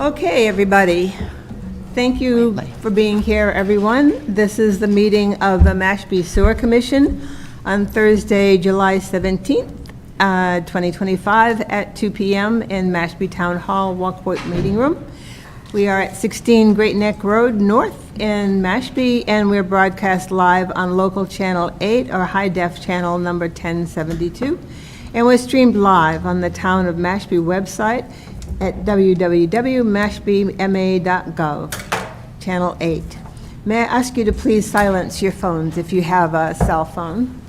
Okay, everybody. Thank you for being here, everyone. This is the meeting of the Mashpee Sewer Commission on Thursday, July 17th, 2025 at 2 p.m. in Mashpee Town Hall Walkport Meeting Room. We are at 16 Great Neck Road North in Mashpee, and we're broadcast live on local channel 8 or high def channel number 1072. And we're streamed live on the Town of Mashpee website at www.mashpeema.gov, channel 8. May I ask you to please silence your phones if you have a cell phone?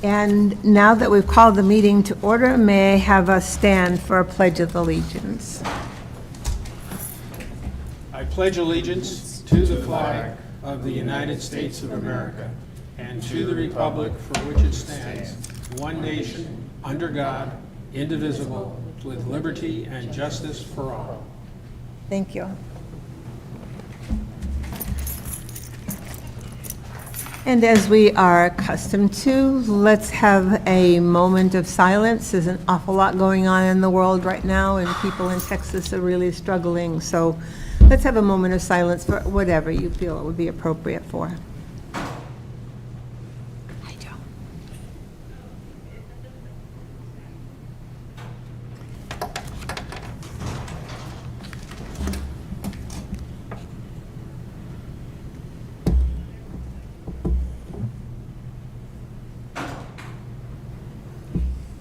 And now that we've called the meeting to order, may I have us stand for a pledge of allegiance? I pledge allegiance to the flag of the United States of America and to the republic for which it stands, one nation, under God, indivisible, with liberty and justice for all. Thank you. And as we are accustomed to, let's have a moment of silence. There's an awful lot going on in the world right now, and people in Texas are really struggling. So let's have a moment of silence for whatever you feel it would be appropriate for. Hi, Joe.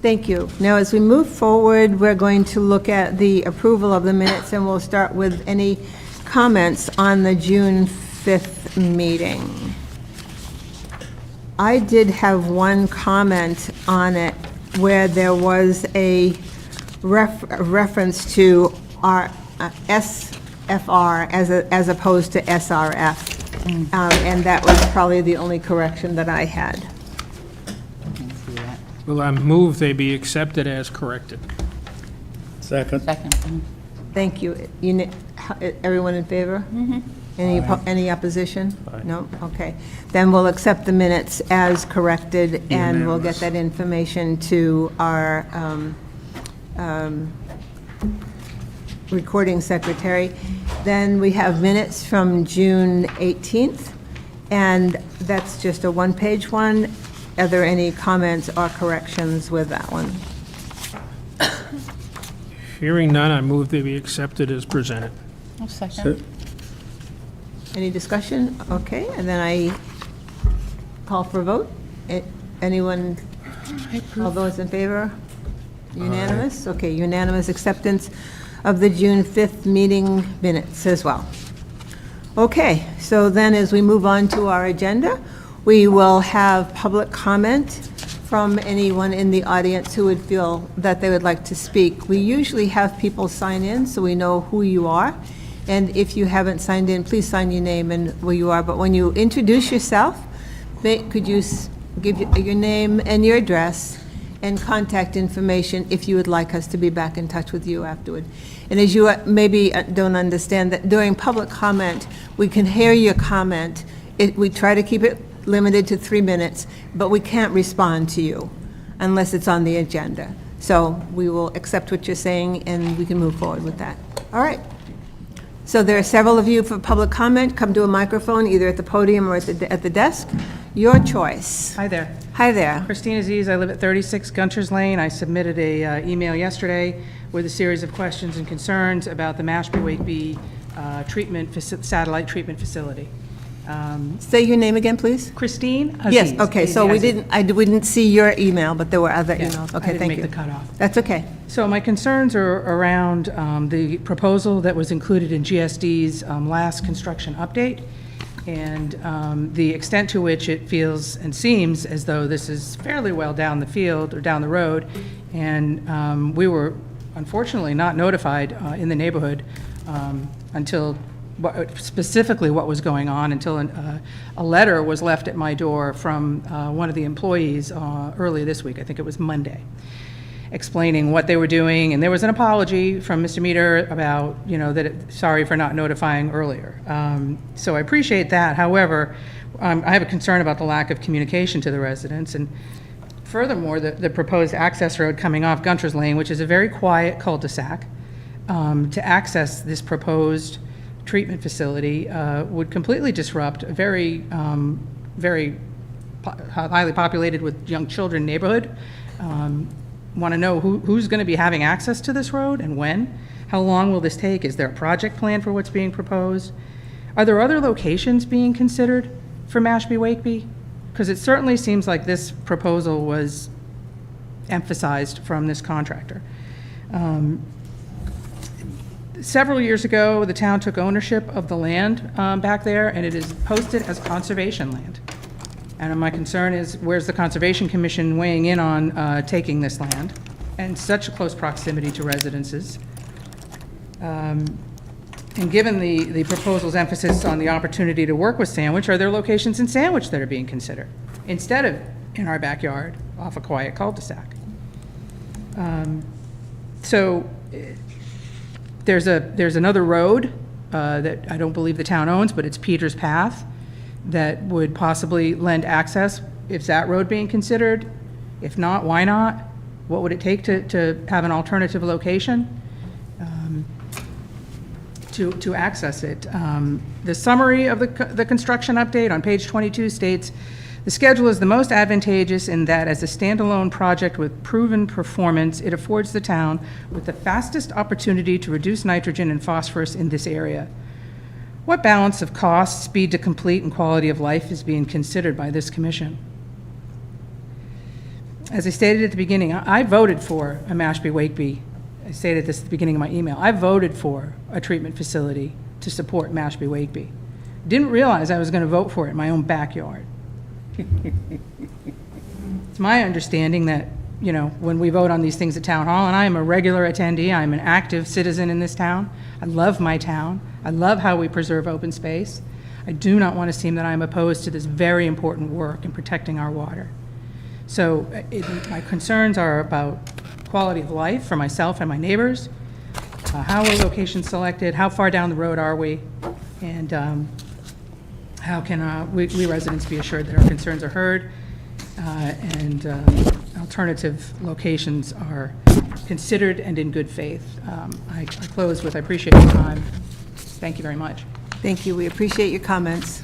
Thank you. Now, as we move forward, we're going to look at the approval of the minutes, and we'll start with any comments on the June 5th meeting. I did have one comment on it where there was a reference to our SFR as opposed to SRF, and that was probably the only correction that I had. Well, I move they be accepted as corrected. Second. Thank you. Everyone in favor? Any opposition? No? Okay. Then we'll accept the minutes as corrected, and we'll get that information to our recording secretary. Then we have minutes from June 18th, and that's just a one-page one. Are there any comments or corrections with that one? Hearing none, I move they be accepted as presented. I'll second. Any discussion? Okay, and then I call for a vote. Anyone, all those in favor? Unanimous? Okay, unanimous acceptance of the June 5th meeting minutes as well. Okay, so then as we move on to our agenda, we will have public comment from anyone in the audience who would feel that they would like to speak. We usually have people sign in so we know who you are. And if you haven't signed in, please sign your name and where you are. But when you introduce yourself, could you give your name and your address and contact information if you would like us to be back in touch with you afterward. And as you maybe don't understand, that during public comment, we can hear your comment. We try to keep it limited to 3 minutes, but we can't respond to you unless it's on the agenda. So we will accept what you're saying, and we can move forward with that. All right. So there are several of you for public comment. Come to a microphone, either at the podium or at the desk. Your choice. Hi there. Hi there. Christine Aziz, I live at 36 Gunter's Lane. I submitted a email yesterday with a series of questions and concerns about the Mashpee-Wakeby satellite treatment facility. Say your name again, please. Christine Aziz. Yes, okay, so we didn't see your email, but there were other Yeah, emails. I Okay, didn't thank make you. the cutoff. That's okay. So my concerns are around the proposal that was included in GSD's last construction update, and the extent to which it feels and seems as though this is fairly well down the field or down the road, and we were unfortunately not notified in the neighborhood until specifically what was going on until a letter was left at my door from one of the employees early this week. I think it was Monday, explaining what they were doing, and there was an apology from Mr. Meter about, sorry for not notifying earlier. So I appreciate that. However, I have a concern about the lack of communication to the residents, and furthermore, the proposed access road coming off Gunter's Lane, which is a very quiet cul-de-sac, to access this proposed treatment facility would completely disrupt a very, very highly populated with young children neighborhood. Want to know who's going to be having access to this road and when? How long will this take? Is there a project plan for what's being proposed? Are there other locations being considered for Mashpee Wakeby? Because it certainly seems like this proposal was emphasized from this contractor. Several years ago, the town took ownership of the land back there, and it is posted as conservation land. And my concern is, where's the Conservation Commission weighing in on taking this land and such close proximity to residences? And given the proposal's emphasis on the opportunity to work with Sandwich, are there locations in Sandwich that are being considered instead of in our backyard off a quiet cul-de-sac? So there's another road that I don't believe the town owns, but it's Peters Path, that would possibly lend access. Is that road being considered? If not, why not? What would it take to have an alternative location to access it? The summary of the construction update on page 22 states, the schedule is the most advantageous in that as a standalone project with proven performance, it affords the town with the fastest opportunity to reduce nitrogen and phosphorus in this area. What balance of cost, speed to complete, and quality of life is being considered by this commission? As I stated at the beginning, I voted for a Mashpee Wakeby. I stated this at the beginning of my email. I voted for a treatment facility to support Mashpee Wakeby. Didn't realize I was going to vote for it in my own backyard. It's my understanding that, you know, when we vote on these things at Town Hall, and I am a regular attendee, I'm an active citizen in this town. I love my town. I love how we preserve open space. I do not want to seem that I'm opposed to this very important work in protecting our water. So my concerns are about quality of life for myself and my neighbors. How are locations selected? How far down the road are we? And how can we residents be assured that our concerns are heard and alternative locations are considered and in good faith? I close with, I appreciate your time. Thank you very much. Thank you. We appreciate your comments.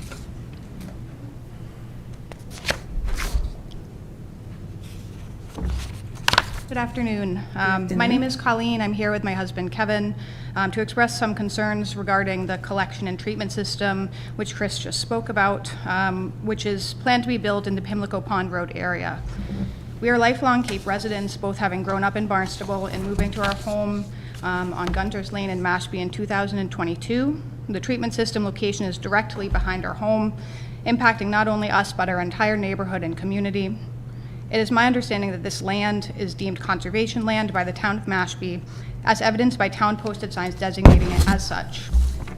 Good afternoon. My name is Colleen. I'm here with my husband, Kevin, to express some concerns regarding the collection and treatment system, which Chris just spoke about, which is planned to be built in the Pimlico Pond Road area. We are lifelong Cape residents, both having grown up in Barnstable and moving to our home on Gunter's Lane in Mashpee in 2022. The treatment system location is directly behind our home, impacting not only us, but our entire neighborhood and community. It is my understanding that this land is deemed conservation land by the town of Mashpee, as evidenced by town posted signs designating it as such.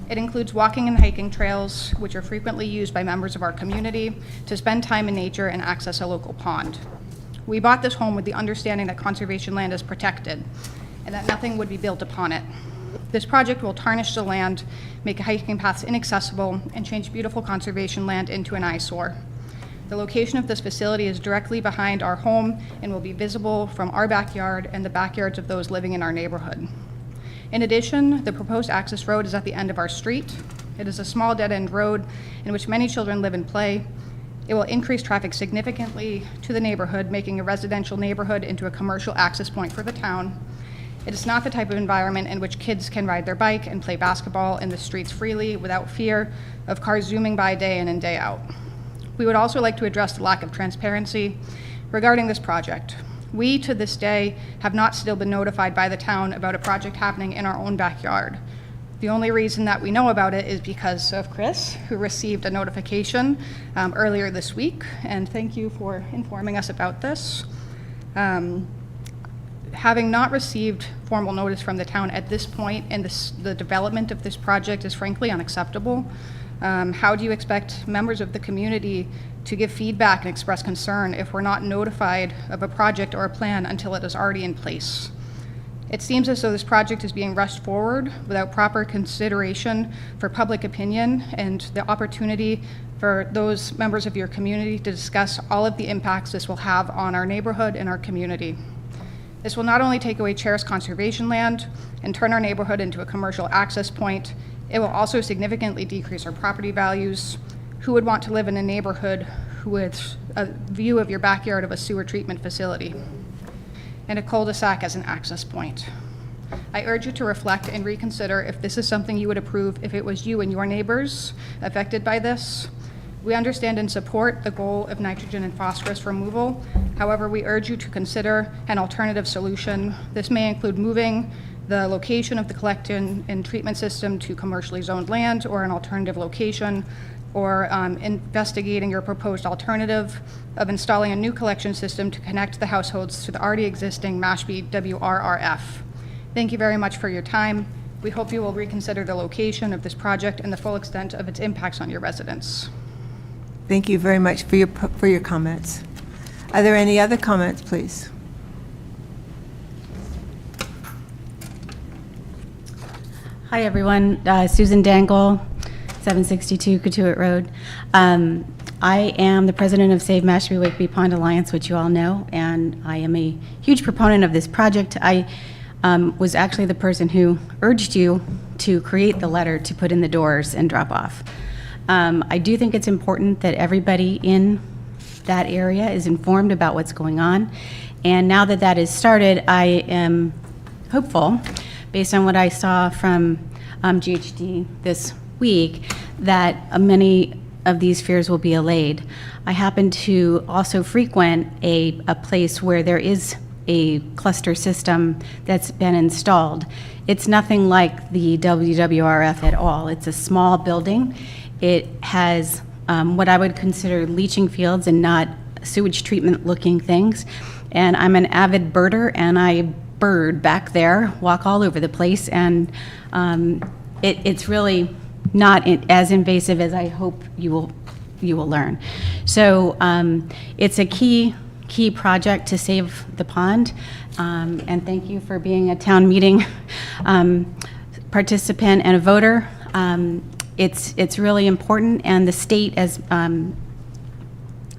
It includes walking and hiking trails, which are frequently used by members of our community to spend time in nature and access a local pond. We bought this home with the understanding that conservation land is protected and that nothing would be built upon it. This project will tarnish the land, make hiking paths inaccessible, and change beautiful conservation land into an eyesore. The location of this facility is directly behind our home and will be visible from our backyard and the backyards of those living in our neighborhood. In addition, the proposed access road is at the end of our street. It is a small dead-end road in which many children live and play. It will increase traffic significantly to the neighborhood, making a residential neighborhood into a commercial access point for the town. It is not the type of environment in which kids can ride their bike and play basketball in the streets freely without fear of cars zooming by day in and day out. We would also like to address the lack of transparency regarding this project. We, to this day, have not still been notified by the town about a project happening in our own backyard. The only reason that we know about it is because of Chris, who received a notification earlier this week, and thank you for informing us about this. Having not received formal notice from the town at this point, and the development of this project is frankly unacceptable. How do you expect members of the community to give feedback and express concern if we're not notified of a project or a plan until it is already in place? It seems as though this project is being rushed forward without proper consideration for public opinion and the opportunity for those members of your community to discuss all of the impacts this will have on our neighborhood and our community. This will not only take away cherished conservation land and turn our neighborhood into a commercial access point, it will also significantly decrease our property values. Who would want to live in a neighborhood with a view of your backyard of a sewer treatment facility and a cul-de-sac as an access point? I urge you to reflect and reconsider if this is something you would approve if it was you and your neighbors affected by this. We understand and support the goal of nitrogen and phosphorus removal. However, we urge you to consider an alternative solution. This may include moving the location of the collection and treatment system to commercially zoned land or an alternative location, or investigating your proposed alternative of installing a new collection system to connect the households to the already existing Mashpee WRRF. Thank you very much for your time. We hope you will reconsider the location of this project and the full extent of its impacts on your residents. Thank you very much for your comments. Are there any other comments, please? Hi, everyone. Susan Dangle, 762 Cotuit Road. I am the president of Save Mashpee Wakeby Pond Alliance, which you all know, and I am a huge proponent of this project. I was actually the person who urged you to create the letter to put in the doors and drop off. I do think it's important that everybody in that area is informed about what's going on. And now that that is started, I am hopeful, based on what I saw from GHD this week, that many of these fears will be allayed. I happen to also frequent a place where there is a cluster system that's been installed. It's nothing like the WWRF at all. It's a small building. It has what I would consider leaching fields and not sewage treatment looking things. And I'm an avid birder, and I bird back there, walk all over the place, and it's really not as invasive as I hope you will learn. So it's a key project to save the pond, and thank you for being a town meeting participant and a voter. It's really important, and the state, as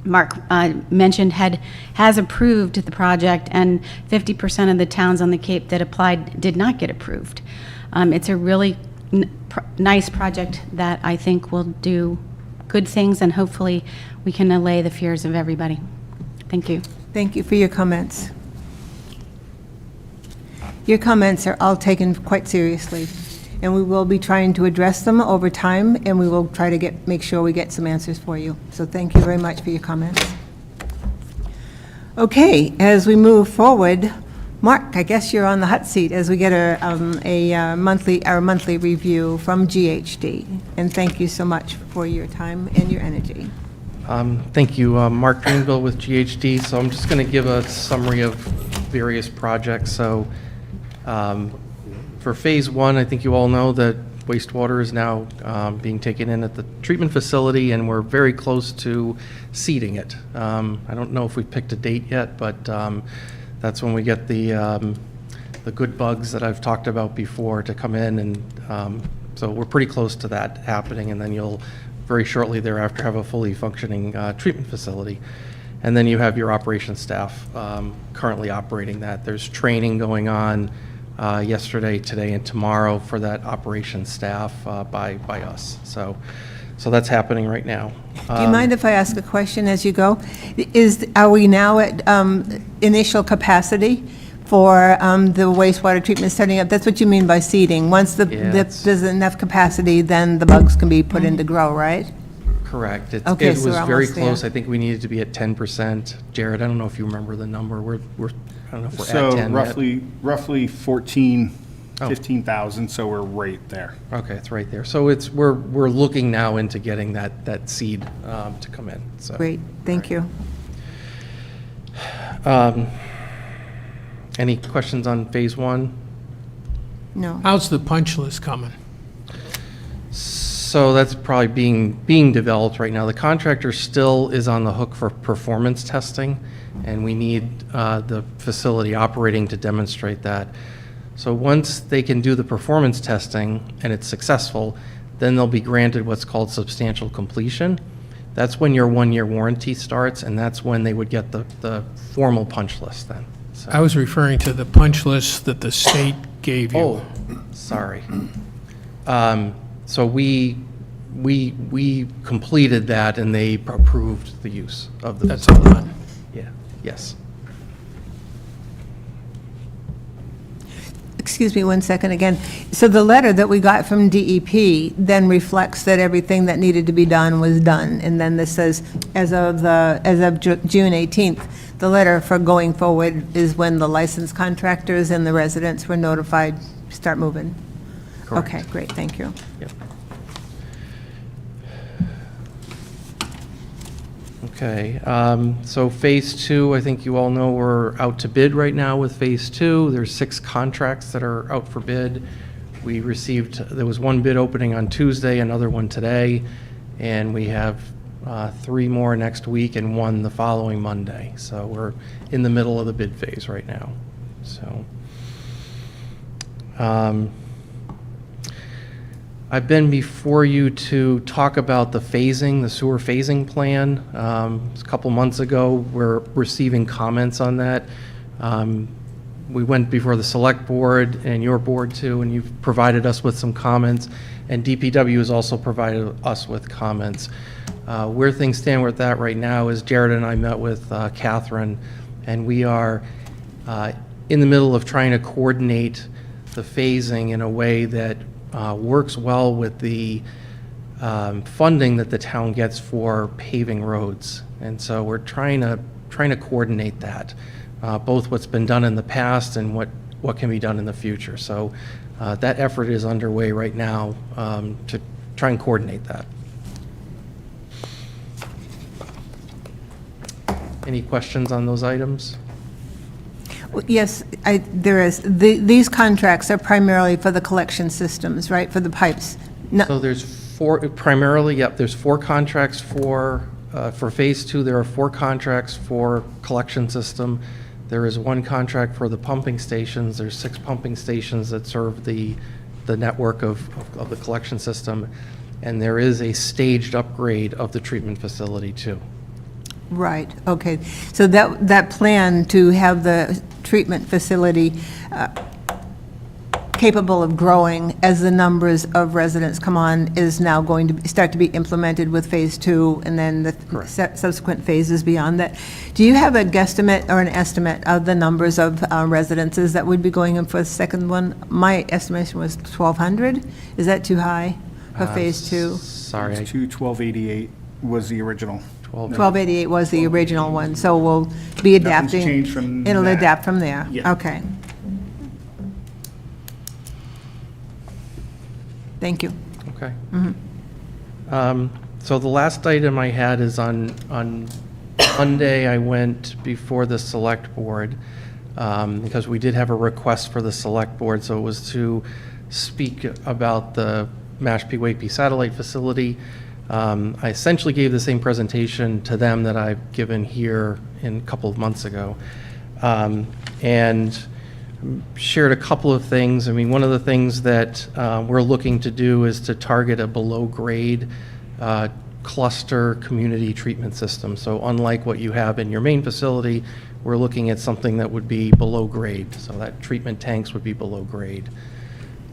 Mark mentioned, has approved the project, and 50% of the towns on the Cape that applied did not get approved. It's a really nice project that I think will do good things, and hopefully we can allay the fears of everybody. Thank you. Thank you for your comments. Your comments are all taken quite seriously, and we will be trying to address them over time, and we will try to make sure we get some answers for you. So thank you very much for your comments. Okay, as we move forward, Mark, I guess you're on the hot seat as we get our monthly review from GHD. And thank you so much for your time and your energy. Thank you. Mark Greenville with GHD. So I'm just going to give a summary of various projects. So for phase one, I think you all know that wastewater is now being taken in at the treatment facility, and we're very close to seeding it. I don't know if we picked a date yet, but that's when we get the good bugs that I've talked about before to come in, and so we're pretty close to that happening, and then you'll very shortly thereafter have a fully functioning treatment facility. And then you have your operations staff currently operating that. There's training going on yesterday, today, and tomorrow for that operations staff by us. So that's happening right now. Do you mind if I ask a question as you go? Are we now at initial capacity for the wastewater treatment starting up? That's what you mean by seeding. Once there's enough capacity, then the bugs can be put in to grow, right? Correct. It Okay, was so we're very almost close. there. I think we needed to be at 10%. Jared, I don't know if you remember the number. We're I don't know if we're So at 10 yet. roughly 14, Oh. 15,000, so we're right there. Okay, it's right there. So we're looking now into getting that seed to come in. So Great, thank you. Any questions on phase one? No. How's the punch list coming? So that's probably being developed right now. The contractor still is on the hook for performance testing, and we need the facility operating to demonstrate that. So once they can do the performance testing and it's successful, then they'll be granted what's called substantial completion. That's when your 1-year warranty starts, and that's when they would get the formal punch list then. I was referring to the punch list that the state gave you. Oh, sorry. So we completed that, and they approved the use of the. That's all done. Yeah, yes. Excuse me one second again. So the letter that we got from DEP then reflects that everything that needed to be done was done. And then this says, as of June 18th, the letter for going forward is when the licensed contractors and the residents were notified to start moving. Correct. Okay, great, thank you. Yep. Okay, so Phase 2, I think you all know we're out to bid right now with Phase 2. There's 6 contracts that are out for bid. We received, there was one bid opening on Tuesday, another one today, and we have 3 more next week and 1 the following Monday. So we're in the middle of the bid phase right now, so. I've been before you to talk about the phasing, the sewer phasing plan. A couple months ago, we're receiving comments on that. We went before the select board and your board too, and you've provided us with some comments, and DPW has also provided us with comments. Where things stand with that right now is Jared and I met with Catherine, and we are in the middle of trying to coordinate the phasing in a way that works well with the funding that the town gets for paving roads. And so we're trying to coordinate that, both what's been done in the past and what can be done in the future. So that effort is underway right now to try and coordinate that. Any questions on those items? Well, yes, there is. These contracts are primarily for the collection systems, right, for the pipes? No- So there's 4, primarily, yep, there's 4 contracts for Phase 2. There are 4 contracts for collection system. There is 1 contract for the pumping stations. There's 6 pumping stations that serve the network of the collection system. And there is a staged upgrade of the treatment facility too. Right, okay. So that plan to have the treatment facility capable of growing as the numbers of residents come on is now going to start to be implemented with Phase 2 and then the subsequent phases beyond that. Do you have a guesstimate or an estimate of the numbers of residences that would be going in for the second one? My estimation was 1,200. Is that too high for Phase 2? Sorry, Phase 2, 1288 was the original. 1288 was the original one, so we'll be adapting. Nothing's changed from It'll that. adapt from there? Yeah. Okay. Thank you. Okay. So the last item I had is on Monday, I went before the select board, because we did have a request for the select board, so it was to speak about the Mashpee Wakeby satellite facility. I essentially gave the same presentation to them that I've given here a couple of months ago, and shared a couple of things. I mean, one of the things that we're looking to do is to target a below-grade cluster community treatment system. So unlike what you have in your main facility, we're looking at something that would be below grade. So that treatment tanks would be below grade.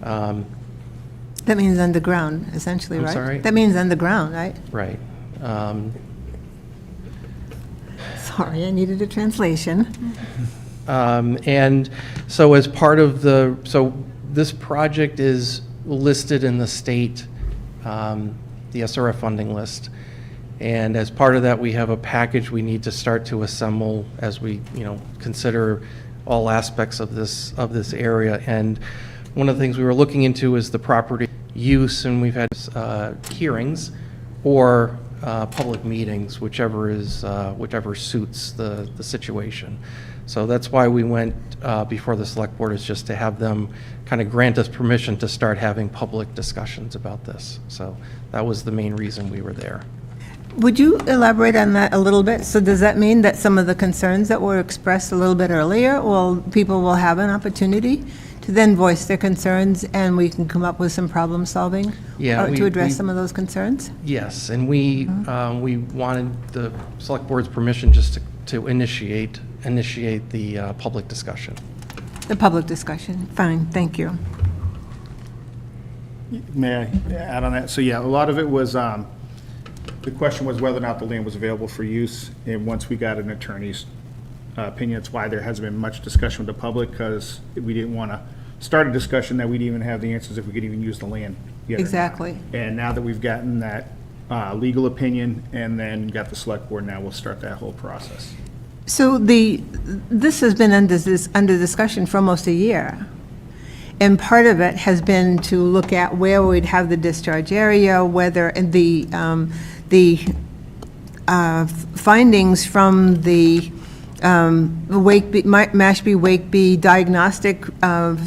That means underground, essentially, I'm right? sorry? That means underground, right? Right. Sorry, I needed a translation. And so as part of so this project is listed in the state, the SRF funding list. And as part of that, we have a package we need to start to assemble as we, consider all aspects of this area. And one of the things we were looking into is the property use, and we've had hearings or public meetings, whichever suits the situation. So that's why we went before the select board, is just to have them kind of grant us permission to start having public discussions about this. So that was the main reason we were there. Would you elaborate on that a little bit? So does that mean that some of the concerns that were expressed a little bit earlier, people will have an opportunity to then voice their concerns, and we can come up with some problem solving? Yeah, to address some of those concerns? Yes, and we wanted the select board's permission just to initiate initiate the public discussion. The public discussion, fine, thank you. May I add on that? So yeah, a lot of it was, the question was whether or not the land was available for use. And once we got an attorney's opinion, that's why there hasn't been much discussion with the public, because we didn't want to start a discussion that we didn't even have the answers if we could even use the land yet or not. Exactly. And now that we've gotten that legal opinion and then got the select board, now we'll start that whole process. So this has been under discussion for almost a year. And part of it has been to look at where we'd have the discharge area, whether the findings from the Mashpee Wakeby diagnostic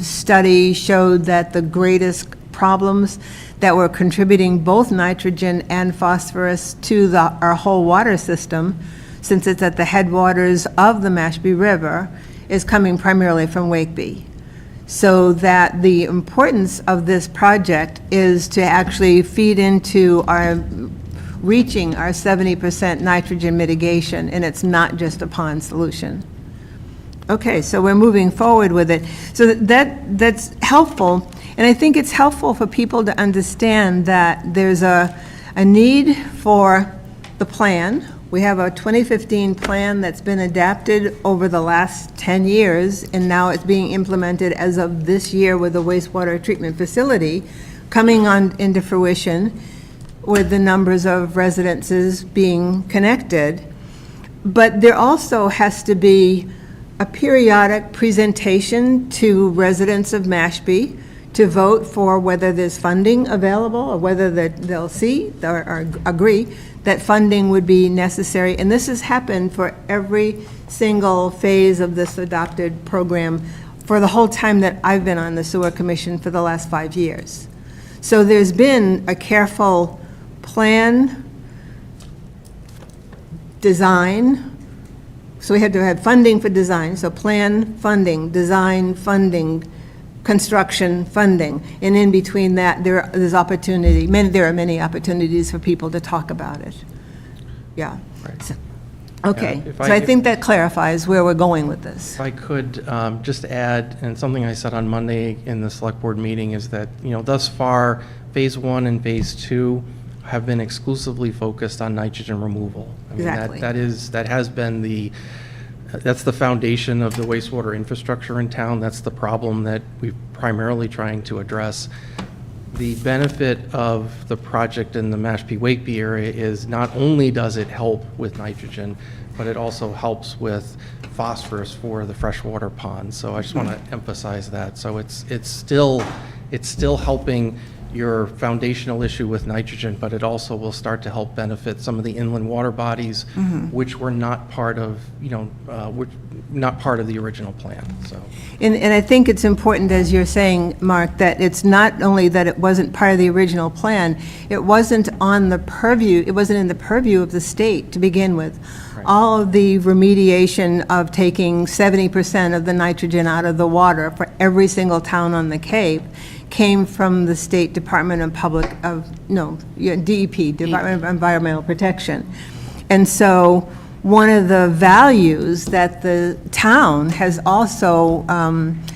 study showed that the greatest problems that were contributing both nitrogen and phosphorus to our whole water system, since it's at the headwaters of the Mashpee River, is coming primarily from Wakeby. So that the importance of this project is to actually feed into reaching our 70% nitrogen mitigation, and it's not just a pond solution. Okay, so we're moving forward with it. So that's helpful, and I think it's helpful for people to understand that there's a need for the plan. We have a 2015 plan that's been adapted over the last 10 years, and now it's being implemented as of this year with the wastewater treatment facility coming into fruition with the numbers of residences being connected. But there also has to be a periodic presentation to residents of Mashpee to vote for whether there's funding available or whether they'll see or agree that funding would be necessary. And this has happened for every single phase of this adopted program for the whole time that I've been on the Sewer Commission for the last 5 years. So there's been a careful plan, design. So we had to have funding for design. So plan, funding, design, funding, construction, funding. And in between that, there's opportunity. There are many opportunities for people to talk about it. Yeah. Right. So, okay. Yeah, So I think that clarifies where we're going with this. If I could just add, and something I said on Monday in the select board meeting, is that, thus far, phase 1 and phase 2 have been exclusively focused on nitrogen removal. I mean, Exactly. that has been that's the foundation of the wastewater infrastructure in town. That's the problem that we're primarily trying to address. The benefit of the project in the Mashpee Wakeby area is not only does it help with nitrogen, but it also helps with phosphorus for the freshwater ponds. So I just want to emphasize that. So it's still helping your foundational issue with nitrogen, but it also will start to help benefit some of the inland water bodies, which were not part of, not part of the original plan. So, And I think it's important, as you're saying, Mark, that it's not only that it wasn't part of the original plan, it wasn't in the purview of the state to begin with. Right. All of the remediation of taking 70% of the nitrogen out of the water for every single town on the Cape came from the State Department of DEP, Department of Environmental Protection. And so one of the values that the town has also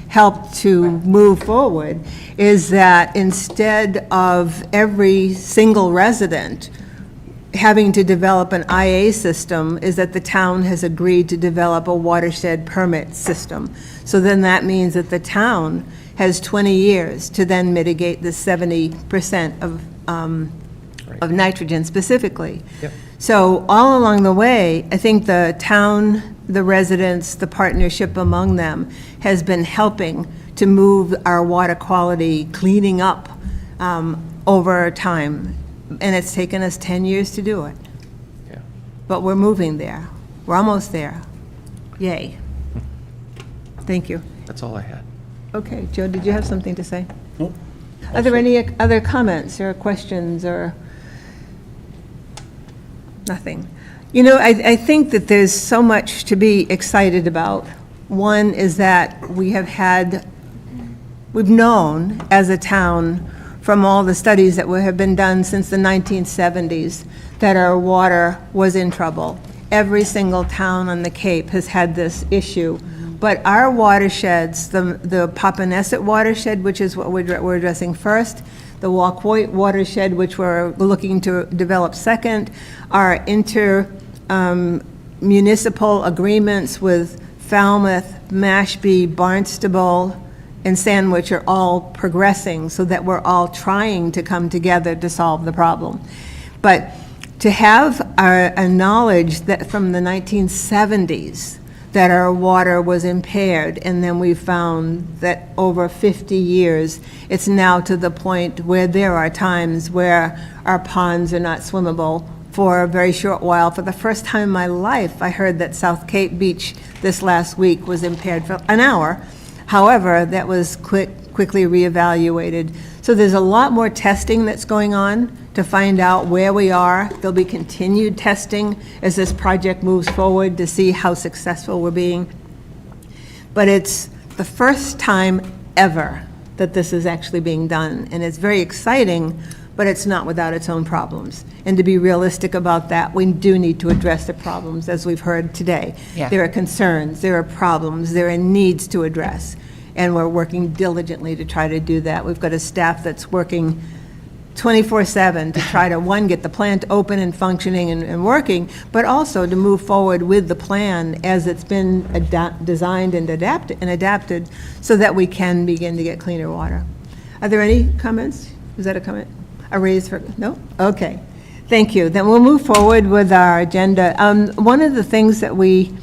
helped to move forward is that instead of every single resident having to develop an IA system, is that the town has agreed to develop a watershed permit system. So then that means that the town has 20 years to then mitigate the 70% of nitrogen specifically. Yep. So all along the way, I think the town, the residents, the partnership among them has been helping to move our water quality, cleaning up over time. And it's taken us 10 years to do it. yeah. But we're moving there. We're almost there. Yay. Thank you. That's all I had. Okay, Joe, did you have something to say? Nope. Are there any other comments or questions or nothing? I think that there's so much to be excited about. One is that we've known as a town from all the studies that have been done since the 1970s that our water was in trouble. every single town on the Cape has had this issue. But our watersheds, the Papaneset watershed, which is what we're addressing first, the Walkway watershed, which we're looking to develop second, our municipal agreements with Falmouth, Mashpee, Barnstable, and Sandwich are all progressing so that we're all trying to come together to solve the problem. But to have a knowledge that from the 1970s that our water was impaired, and then we found that over 50 years, it's now to the point where there are times where our ponds are not swimmable for a very short while. For the first time in my life, I heard that South Cape Beach this last week was impaired for an hour. However, that was quickly reevaluated. So there's a lot more testing that's going on to find out where we are. There'll be continued testing as this project moves forward to see how successful we're being. But it's the first time ever that this is actually being done, and it's very exciting, but it's not without its own problems. And to be realistic about that, we do need to address the problems, as we've heard today. Yeah. There are concerns, there are problems, there are needs to address, and we're working diligently to try to do that. We've got a staff that's working 24/7 to try to, one, get the plant open and functioning and working, but also to move forward with the plan as it's been designed and adapted so that we can begin to get cleaner water. Are there any comments? Is that a comment? A raise for, no? Okay. Thank you. Then we'll move forward with our agenda. One of the things that we,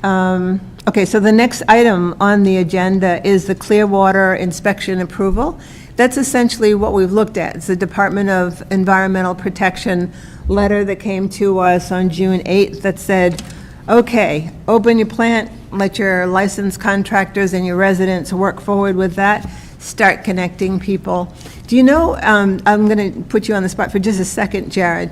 okay, so the next item on the agenda is the Clearwater inspection approval. That's essentially what we've looked at. It's the Department of Environmental Protection letter that came to us on June 8th that said, okay, open your plant, let your licensed contractors and your residents work forward with that, start connecting people. Do you know, I'm going to put you on the spot for just a second, Jared.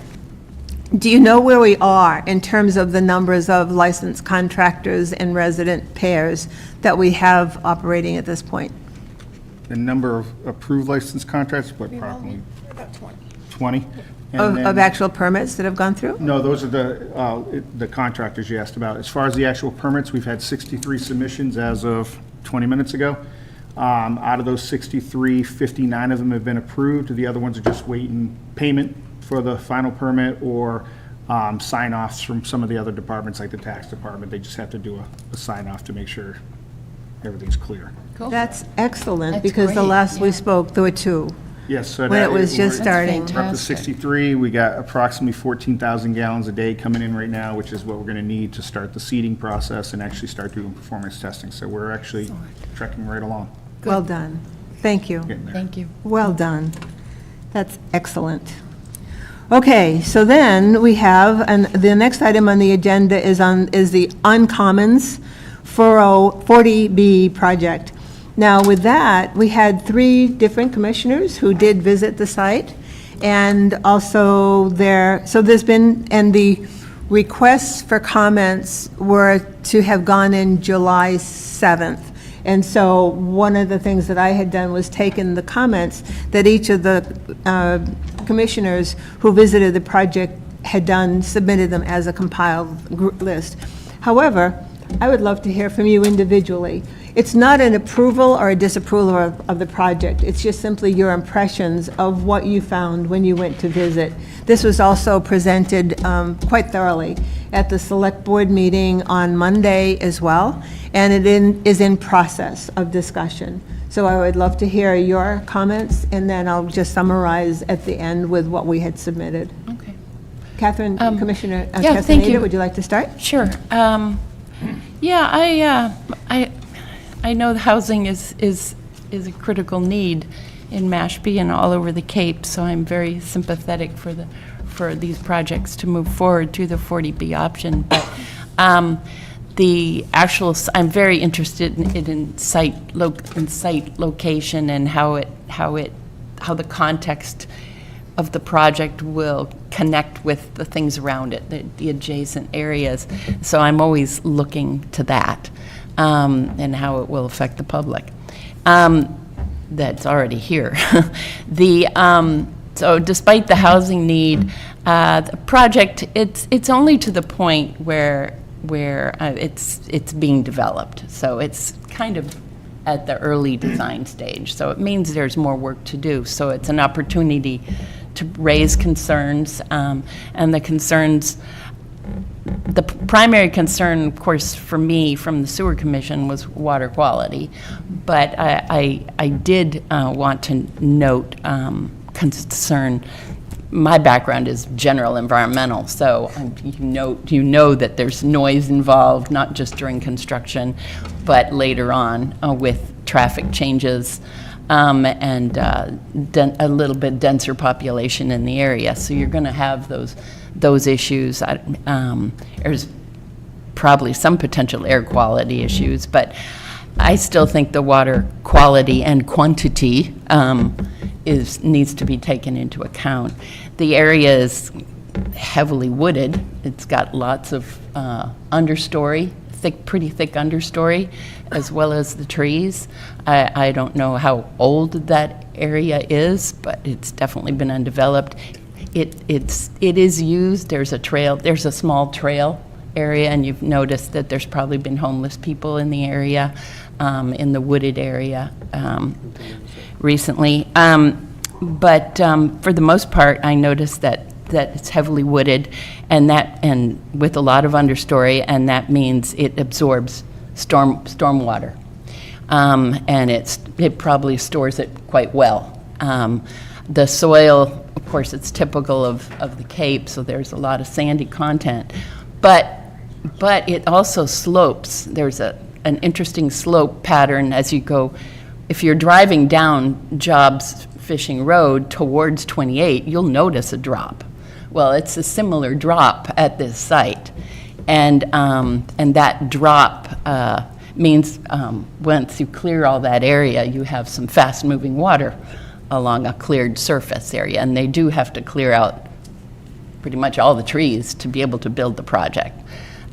Do you know where we are in terms of the numbers of licensed contractors and resident pairs that we have operating at this point? The number of approved license contracts, what, approximately? About 20. 20? And Of then- actual permits that have gone through? No, those are the contractors you asked about. As far as the actual permits, we've had 63 submissions as of 20 minutes ago. Out of those 63, 59 of them have been approved. The other ones are just waiting payment for the final permit or sign-offs from some of the other departments, like the tax department. They just have to do a sign-off to make sure everything's clear. That's excellent, That's because the great, last we yeah. spoke, there were 2. Yes, so When it that was is- just we're- starting. We're up to Fantastic. 63. We got approximately 14,000 gallons a day coming in right now, which is what we're going to need to start the seeding process and actually start doing performance testing. So we're actually trekking right along, Well done. Thank you. getting there. Thank you. Well done. That's excellent. Okay, so then we have, and the next item on the agenda is the Uncommons 40B project. Now, with that, we had 3 different commissioners who did visit the site, and also so there's been, and the requests for comments were to have gone in July 7th. And so one of the things that I had done was taken the comments that each of the commissioners who visited the project had done, submitted them as a compiled list. However, I would love to hear from you individually. It's not an approval or a disapproval of the project. It's just simply your impressions of what you found when you went to visit. This was also presented quite thoroughly at the Select Board meeting on Monday as well, and it is in process of discussion. So I would love to hear your comments, and then I'll just summarize at the end with what we had submitted. Okay. Catherine, Commissioner yeah, thank Castaneda, you. would you like to start? Sure. Yeah, I know the housing is a critical need in Mashpee and all over the Cape, so I'm very sympathetic for these projects to move forward to the 40B option. But I'm very interested in site location and how the context of the project will connect with the things around it, the adjacent areas. So I'm always looking to that and how it will affect the public. That's already here. So despite the housing need, The project, it's only to the point where it's being developed. So it's kind of at the early design stage. So it means there's more work to do. So it's an opportunity to raise concerns, and the concerns, the primary concern, of course, for me from the Sewer Commission was water quality. But I did want to note concern. My background is general environmental, so you know that there's noise involved, not just during construction, but later on with traffic changes and a little bit denser population in the area. So you're going to have those issues. There's probably some potential air quality issues, but I still think the water quality and quantity needs to be taken into account. The area is heavily wooded. It's got lots of understory, pretty thick understory, as well as the trees. I don't know how old that area is, but it's definitely been undeveloped. It is used. There's a small trail area, and you've noticed that there's probably been homeless people in the area, in the wooded area recently. But for the most part, I noticed that it's heavily wooded, and with a lot of understory, and that means it absorbs stormwater, and it probably stores it quite well. The soil, of course, it's typical of the Cape, so there's a lot of sandy content, but it also slopes. There's an interesting slope pattern as you go. If you're driving down Jobs Fishing Road towards 28, you'll notice a drop. Well, it's a similar drop at this site, and that drop means once you clear all that area, you have some fast-moving water along a cleared surface area, and they do have to clear out pretty much all the trees to be able to build the project.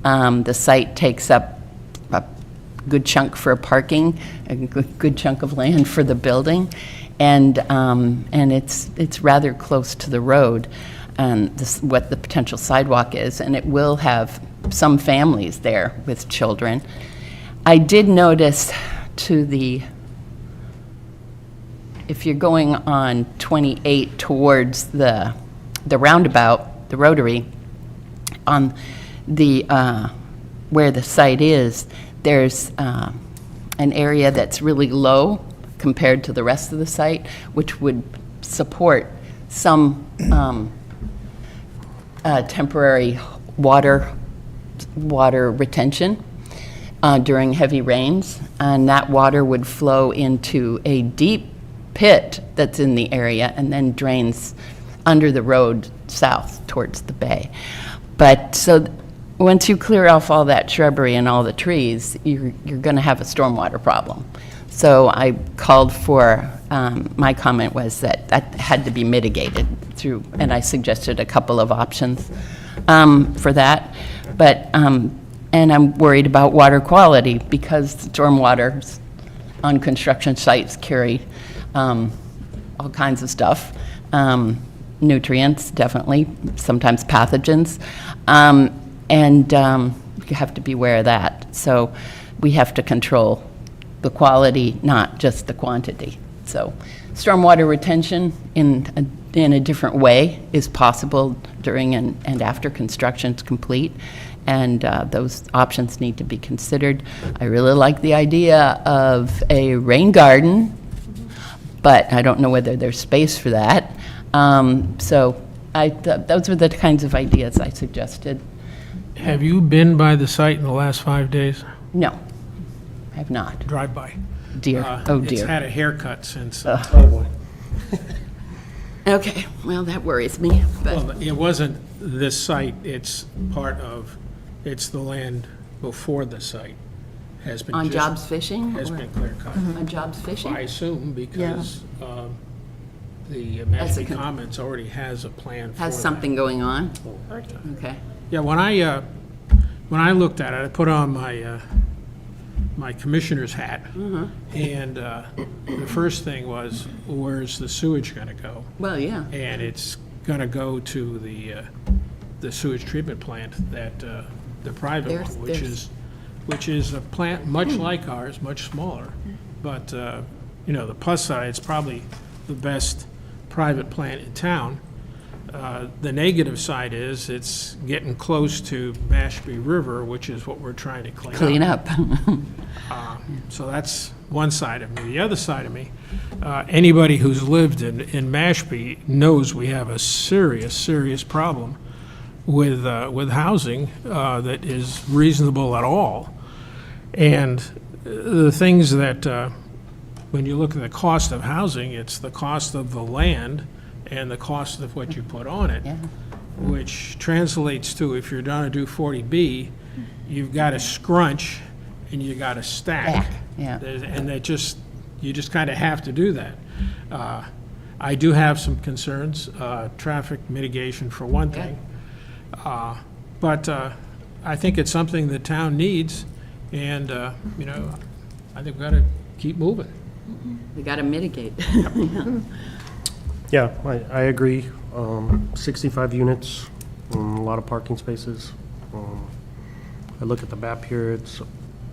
The site takes up a good chunk for parking, a good chunk of land for the building, and it's rather close to the road, and what the potential sidewalk is, and it will have some families there with children. I did notice if you're going on 28 towards the roundabout, the rotary, on the where the site is, there's an area that's really low compared to the rest of the site, which would support some temporary water retention during heavy rains, and that water would flow into a deep pit that's in the area and then drains under the road south towards the bay. But so once you clear off all that shrubbery and all the trees, you're going to have a stormwater problem. So I called for, my comment was that had to be mitigated through, and I suggested a couple of options for that. But, and I'm worried about water quality because stormwater on construction sites carry all kinds of stuff, nutrients, definitely, sometimes pathogens, and you have to be aware of that. So we have to control the quality, not just the quantity. So stormwater retention in a different way is possible during and after construction's complete, and those options need to be considered. I really like the idea of a rain garden, but I don't know whether there's space for that. So those were the kinds of ideas I suggested. Have you been by the site in the last 5 days? No, I have not. Drive by. Dear, oh It's dear. had a haircut since, oh boy. Okay, well, that worries me, but, Well, it wasn't this site, it's it's the land before the site has been. on just- Jobs Fishing? Has or- been clear cut. On Jobs Fishing? I assume because the As a Mashpee con- Commons already has a plan for that. Has something going on? Okay. Yeah, when I looked at it, I put on my commissioner's hat, and the first thing was, where's the sewage gonna go? Well, yeah. And it's going to go to the sewage treatment plant that, the private There's- one, there's- which is a plant much like ours, much smaller. But, you know, the plus side, it's probably the best private plant in town. The negative side is it's getting close to Mashpee River, which is what we're trying to Clean up. So that's one side of me. The other side of me, anybody who's lived in Mashpee knows we have a serious problem with housing that is reasonable at all. And the things that, when you look at the cost of housing, it's the cost of the land and the cost of what you put on it, Yeah. which translates to, if you're going to do 40B, you've got to scrunch and you got to stack. Yeah. And that just, you just kind of have to do that. I do have some concerns, traffic mitigation for one thing. But I think it's something the town needs, and, you know, I think we got to keep moving. We got to mitigate. Yeah, I agree. 65 units, a lot of parking spaces. I look at the map here, it's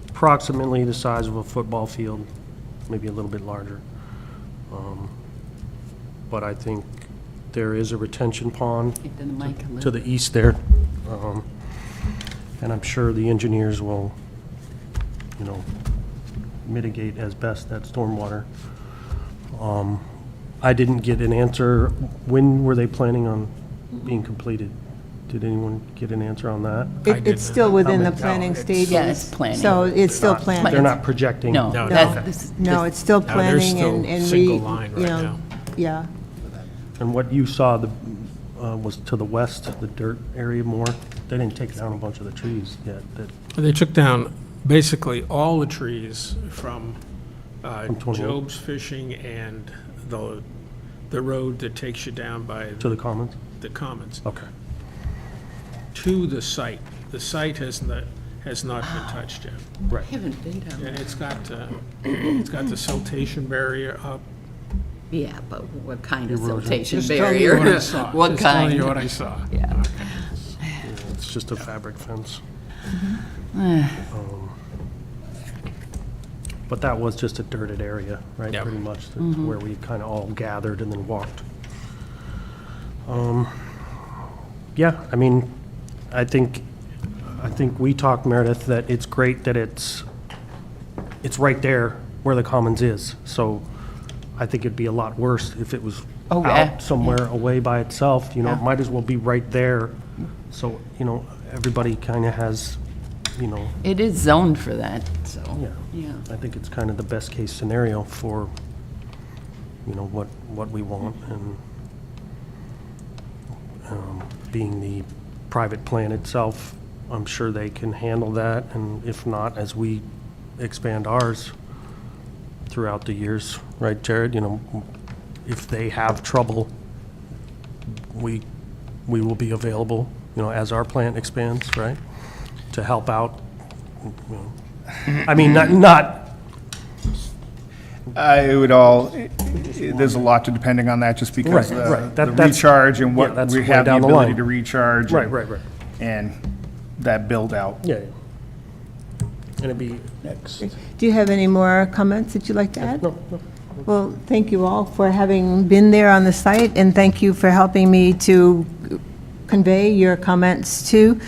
approximately the size of a football field, maybe a little bit larger. But I think there is a retention pond Get to the mic a to little. the east there. And I'm sure the engineers will, you know, mitigate as best that stormwater. I didn't get an answer. When were they planning on being completed? Did anyone get an answer on that? It's still within the No, planning it's- stages. Yeah, it's planning. So it's still They're planning. not projecting? No, No, that's, no. this is. No, it's still No, they're planning still and single line you right know, now. yeah. And what you saw was to the west, the dirt area more? They didn't take down a bunch of the trees yet. They took down basically all the trees from From 28. Job's Fishing and the road that takes you down by To the commons? the Commons Okay. to the site. The site has not been touched yet. Right. I haven't been down And there. it's got the siltation barrier up. Yeah, but what kind of Erosion. siltation Just telling you barrier? what I saw. What Just telling kind? you what I saw. Yeah. It's just a fabric fence. But that was just a dirted area, right? Yep. Pretty much, where we kind of all gathered and then walked. Yeah, I mean, I think we talked, Meredith, that it's great that it's right there where the commons is. So I think it'd be a lot worse if it was Oh, yeah. out somewhere away by itself, you know, it Yeah. might as well be right there. So, you know, everybody kind of has, you know, It is zoned for that, so, yeah. yeah. I think it's kind of the best case scenario for, you know, what we want, and being the private plan itself, I'm sure they can handle that, and if not, as we expand ours throughout the years, right, Jared, you know, if they have trouble, we will be available, you know, as our plant expands, right, to help out. You know. I mean, not It would all, there's a lot to depending on that, just because Right, right. the That's- recharge and yeah, what that's we way have the down the ability line. to recharge. Right, and- right, right. And that build out. Yeah. And it'd be, Do you have any more comments that you'd like to add? no, no. Well, thank you all for having been there on the site, and thank you for helping me to convey your comments to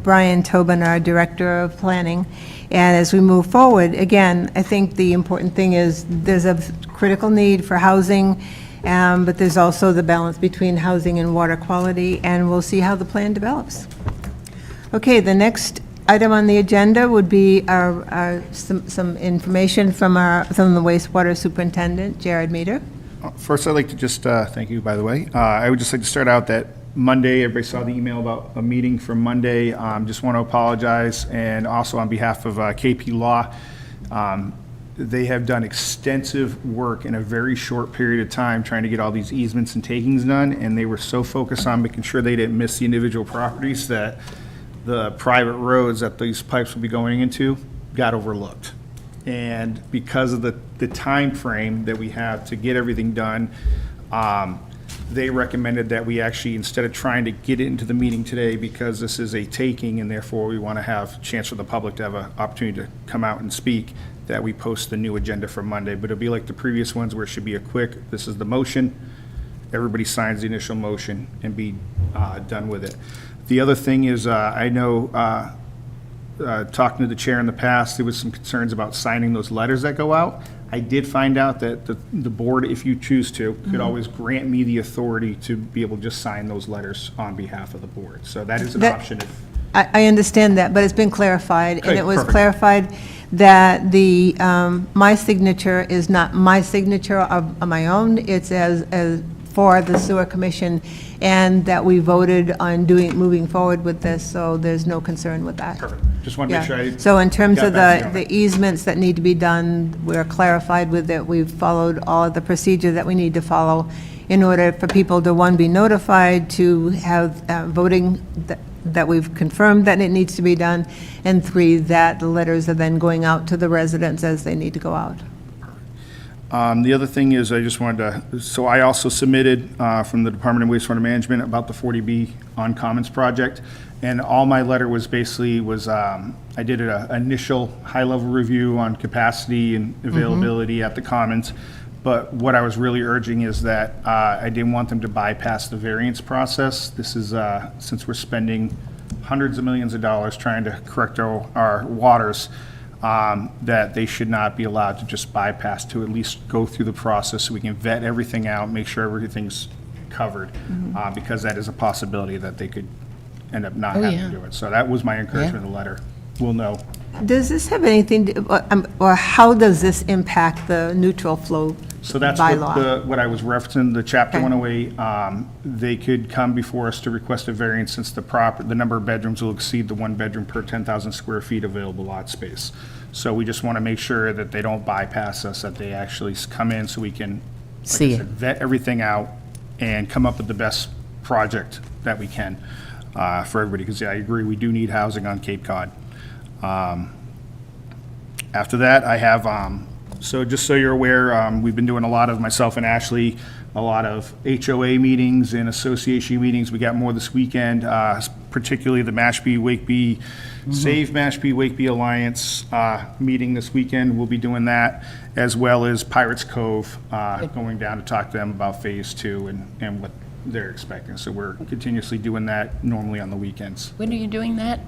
Brian Tobin, our Director of Planning. And as we move forward, again, I think the important thing is there's a critical need for housing, but there's also the balance between housing and water quality, and we'll see how the plan develops. Okay, the next item on the agenda would be some information from the wastewater superintendent, Jared Meter. First, I'd like to just, thank you, by the way. I would just like to start out that Monday, everybody saw the email about a meeting for Monday. Just want to apologize, and also on behalf of KP Law, they have done extensive work in a very short period of time trying to get all these easements and takings done, and they were so focused on making sure they didn't miss the individual properties that the private roads that these pipes will be going into got overlooked. And because of the time frame that we have to get everything done, they recommended that we actually, instead of trying to get it into the meeting today, because this is a taking and therefore we want to have a chance for the public to have an opportunity to come out and speak, that we post the new agenda for Monday. But it'll be like the previous ones where it should be a quick, this is the motion, everybody signs the initial motion and be done with it. The other thing is, I know, talking to the chair in the past, there was some concerns about signing those letters that go out. I did find out that the board, if you choose to, could always grant me the authority to be able to just sign those letters on behalf of the board. So that is an option. I understand that, but it's been clarified, and Okay, it was perfect. clarified that the, my signature is not my signature of my own, it's as for the sewer commission, and that we voted on moving forward with this, so there's no concern with that. Perfect. Just want to make sure I. So in terms got of back to you on the it. easements that need to be done, we're clarified with it. We've followed all of the procedure that we need to follow in order for people to, one, be notified, to have voting that we've confirmed that it needs to be done, and three, that the letters are then going out to the residents as they need to go out. The other thing is, I just wanted to, so I also submitted from the Department of Wastewater Management about the 40B on Commons project, and all my letter was basically I did an initial high-level review on capacity and availability at the Commons, but what I was really urging is that I didn't want them to bypass the variance process. This is, since we're spending hundreds of millions of dollars trying to correct our waters, that they should not be allowed to just bypass, to at least go through the process so we can vet everything out, make sure everything's covered, because that is a possibility that they could end up not having to do it. So that was my encouragement in the letter. We'll know. Does this have anything, or how does this impact the neutral flow bylaw? So that's what I was referencing, the Chapter Okay. 108. They could come before us to request a variance since the number of bedrooms will exceed the one bedroom per 10,000 square feet available lot space. So we just want to make sure that they don't bypass us, that they actually come in so we can, like See I it. said, vet everything out and come up with the best project that we can for everybody. Because I agree, we do need housing on Cape Cod. After that, I have, so just so you're aware, we've been doing a lot of, myself and Ashley, a lot of HOA meetings and association meetings. We got more this weekend, particularly the Mashpee Wakeby, Save Mashpee Wakeby Alliance meeting this weekend. We'll be doing that, as well as Pirates Cove, going down to talk to them about Phase 2 and what they're expecting. So we're continuously doing that normally on the weekends. When are you doing that?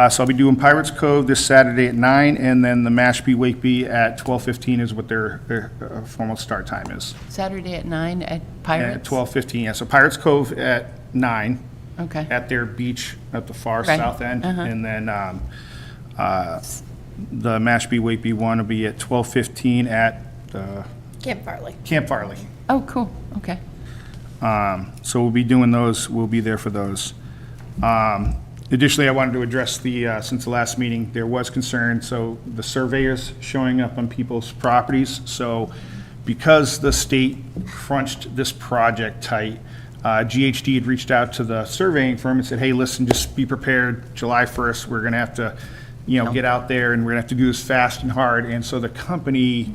So I'll be doing Pirates Cove this Saturday at 9, and then the Mashpee Wakeby at 12:15 is what their formal start time is. Saturday at 9 at At Pirates? 12:15, yeah. So Pirates Cove at 9 Okay. at their beach at the far Right. south end. Uh-huh. And then the Mashpee Wakeby one will be at 12:15 at Camp Farley. Camp Farley. Oh, cool, okay. So we'll be doing those, we'll be there for those. Additionally, I wanted to address since the last meeting, there was concern, so the surveyors showing up on people's properties. So because the state crunched this project tight, GHD had reached out to the surveying firm and said, hey, listen, just be prepared, July 1st, we're gonna have to, get out there and we're gonna have to do this fast and hard. And so the company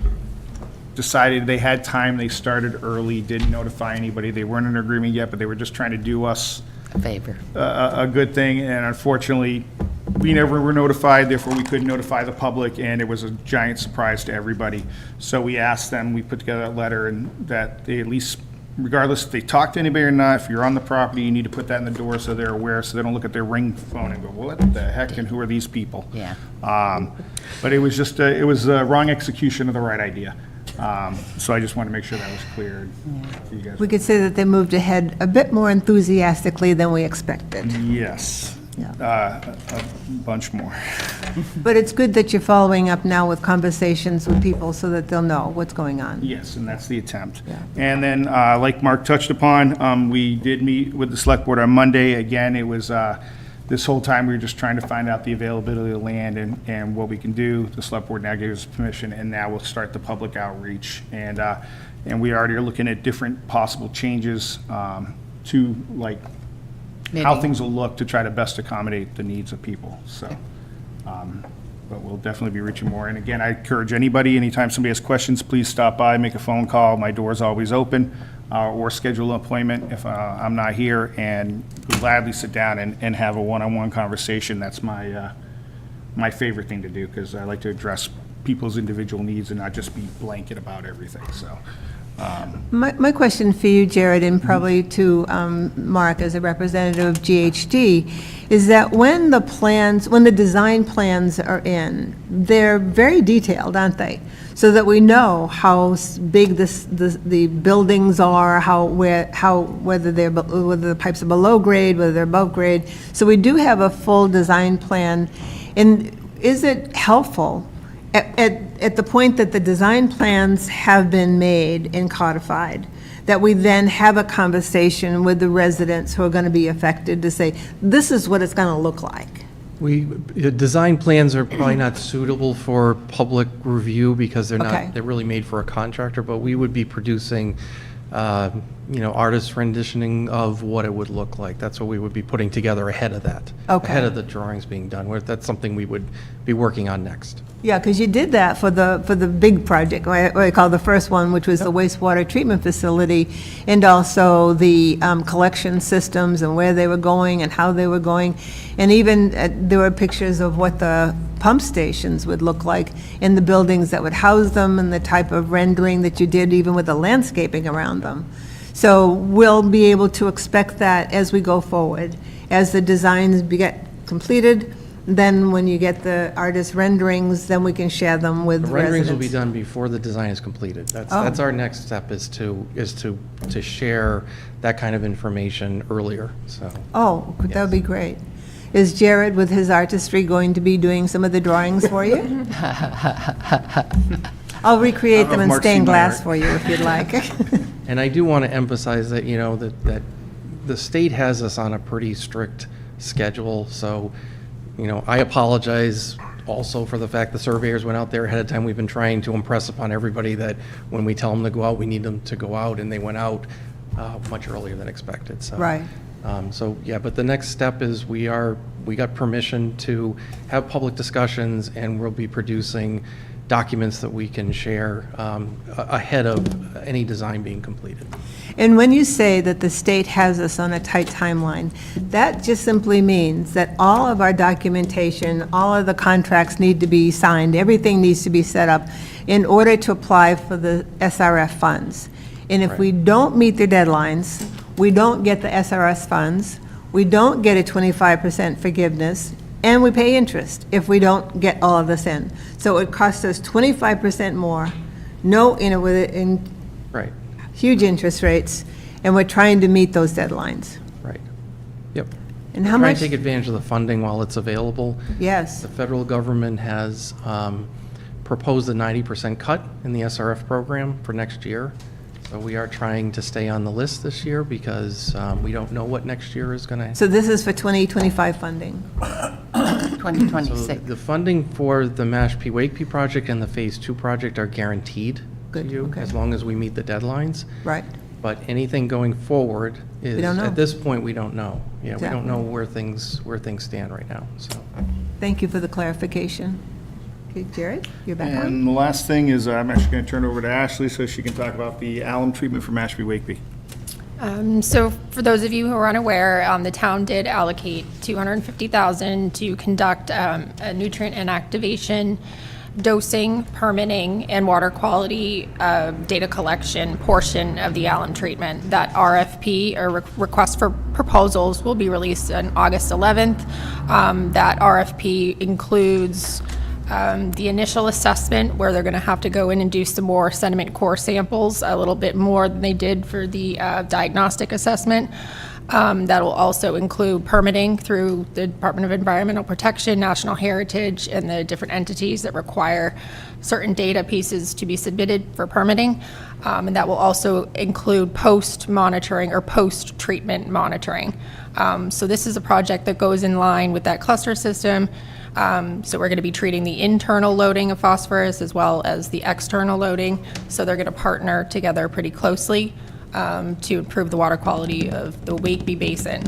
decided they had time, they started early, didn't notify anybody, they weren't in agreement yet, but they were just trying to do us A favor. a good thing, and unfortunately, we never were notified, therefore we couldn't notify the public, and it was a giant surprise to everybody. So we asked them, we put together a letter, and that they at least, regardless if they talk to anybody or not, if you're on the property, you need to put that in the door so they're aware, so they don't look at their ring phone and go, what the heck, and who are these people? Yeah. But it was just, it was a wrong execution of the right idea. So I just wanted to make sure that was clear for you guys. We could say that they moved ahead a bit more enthusiastically than we expected. Yes. Yeah. A bunch more. But it's good that you're following up now with conversations with people so that they'll know what's going on. Yes, and that's the attempt. Yeah. And then, like Mark touched upon, we did meet with the select board on Monday. Again, it was, this whole time, we were just trying to find out the availability of the land and what we can do. The select board now gave us permission, and now we'll start the public outreach. And we already are looking at different possible changes to, like, how Maybe. things will look to try to best accommodate the needs of people, so. but we'll definitely be reaching more. And again, I encourage anybody, anytime somebody has questions, please stop by, make a phone call. My door's always open, or schedule an appointment if I'm not here, and gladly sit down and have a one-on-one conversation. That's my favorite thing to do, because I like to address people's individual needs and not just be blanket about everything, so. My question for you, Jared, and probably to Mark as a representative of GHD, is that when the design plans are in, they're very detailed, aren't they? So that we know how big the buildings are, whether the pipes are below grade, whether they're above grade. So we do have a full design plan. And is it helpful at the point that the design plans have been made and codified, that we then have a conversation with the residents who are going to be affected to say, this is what it's going to look like? Design plans are probably not suitable for public review because they're Okay. not, they're really made for a contractor, but we would be producing, artist renditioning of what it would look like. That's what we would be putting together ahead of that. Okay. Ahead of the drawings being done. That's something we would be working on next. Yeah, because you did that for the big project, what I call the first one, which was the wastewater treatment facility, and also the collection systems and where they were going and how they were going. And even there were pictures of what the pump stations would look like in the buildings that would house them and the type of rendering that you did even with the landscaping around them. So we'll be able to expect that as we go forward. As the designs get completed, then when you get the artist renderings, then we can share them with The residents. renderings will be done before the design is completed. That's our next step, is to share that kind of information earlier, so. Oh, that would be great. Is Jared, with his artistry, going to be doing some of the drawings for you? I'll recreate them in Mark's seen stained my glass art. for you if you'd like. And I do want to emphasize that, that the state has us on a pretty strict schedule, so, I apologize also for the fact the surveyors went out there ahead of time. We've been trying to impress upon everybody that when we tell them to go out, we need them to go out, and they went out much earlier than expected, so. Right. But the next step is we got permission to have public discussions, and we'll be producing documents that we can share ahead of any design being completed. And when you say that the state has us on a tight timeline, that just simply means that all of our documentation, all of the contracts need to be signed, everything needs to be set up in order to apply for the SRF funds. And if we don't meet the deadlines, we don't get the SRS funds, we don't get a 25% forgiveness, and we pay interest if we don't get all of this in. So it costs us 25% more, Right, huge interest rates, and we're trying to meet those deadlines. right. Yep. And how Try much? and take advantage of the funding while it's available. Yes, The federal government has proposed a 90% cut in the SRF program for next year. So we are trying to stay on the list this year because we don't know what next year is going to. so this is for 2025 funding. 2026. The funding for the Mashpee Wakeby project and the Phase 2 project are guaranteed to Good, you, okay. as long as we meet the deadlines. Right. But anything going forward is, don't know. at this point, we don't know. Yeah, we Exactly. don't know where things stand right now, so. Thank you for the clarification. Okay, Jared, you're back on. And the last thing is, I'm actually going to turn it over to Ashley so she can talk about the alum treatment for Mashpee Wakeby. So for those of you who are unaware, the town did allocate $250,000 to conduct a nutrient inactivation, dosing, permitting, and water quality data collection portion of the alum treatment. That RFP, or request for proposals, will be released on August 11th. That RFP includes the initial assessment, where they're going to have to go in and do some more sediment core samples, a little bit more than they did for the diagnostic assessment. That will also include permitting through the Department of Environmental Protection, National Heritage, and the different entities that require certain data pieces to be submitted for permitting. And that will also include post-monitoring or post-treatment monitoring. So this is a project that goes in line with that cluster system. So we're going to be treating the internal loading of phosphorus as well as the external loading. So they're going to partner together pretty closely to improve the water quality of the Wakeby Basin.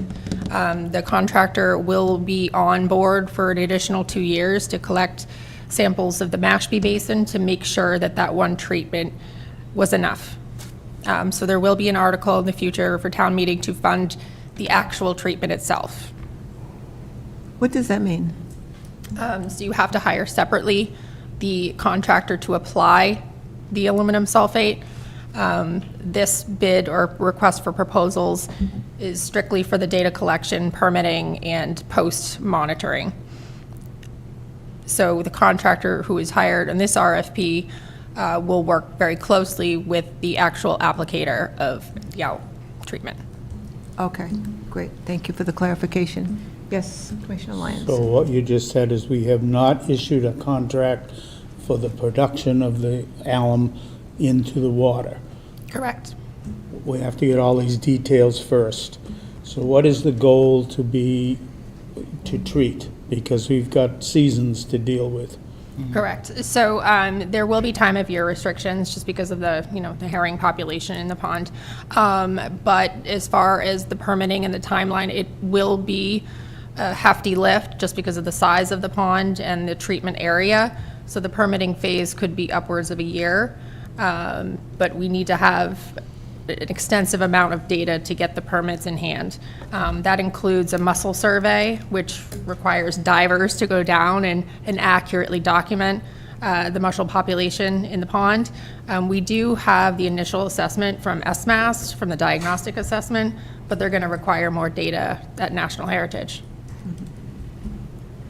The contractor will be on board for an additional 2 years to collect samples of the Mashpee Basin to make sure that that one treatment was enough. So there will be an article in the future for town meeting to fund the actual treatment itself. What does that mean? So you have to hire separately the contractor to apply the aluminum sulfate. This bid or request for proposals is strictly for the data collection, permitting, and post-monitoring. So the contractor who is hired in this RFP will work very closely with the actual applicator of the treatment. Okay, great. Thank you for the clarification. Yes, Commissioner Lyons. So what you just said is we have not issued a contract for the production of the alum into the water. Correct. We have to get all these details first. So what is the goal to treat? Because we've got seasons to deal with. Correct. So there will be time of year restrictions just because of the, the herring population in the pond. But as far as the permitting and the timeline, it will be a hefty lift just because of the size of the pond and the treatment area. So the permitting phase could be upwards of a year. But we need to have an extensive amount of data to get the permits in hand. That includes a mussel survey, which requires divers to go down and accurately document the mussel population in the pond. We do have the initial assessment from SMAS, from the diagnostic assessment, but they're going to require more data at National Heritage.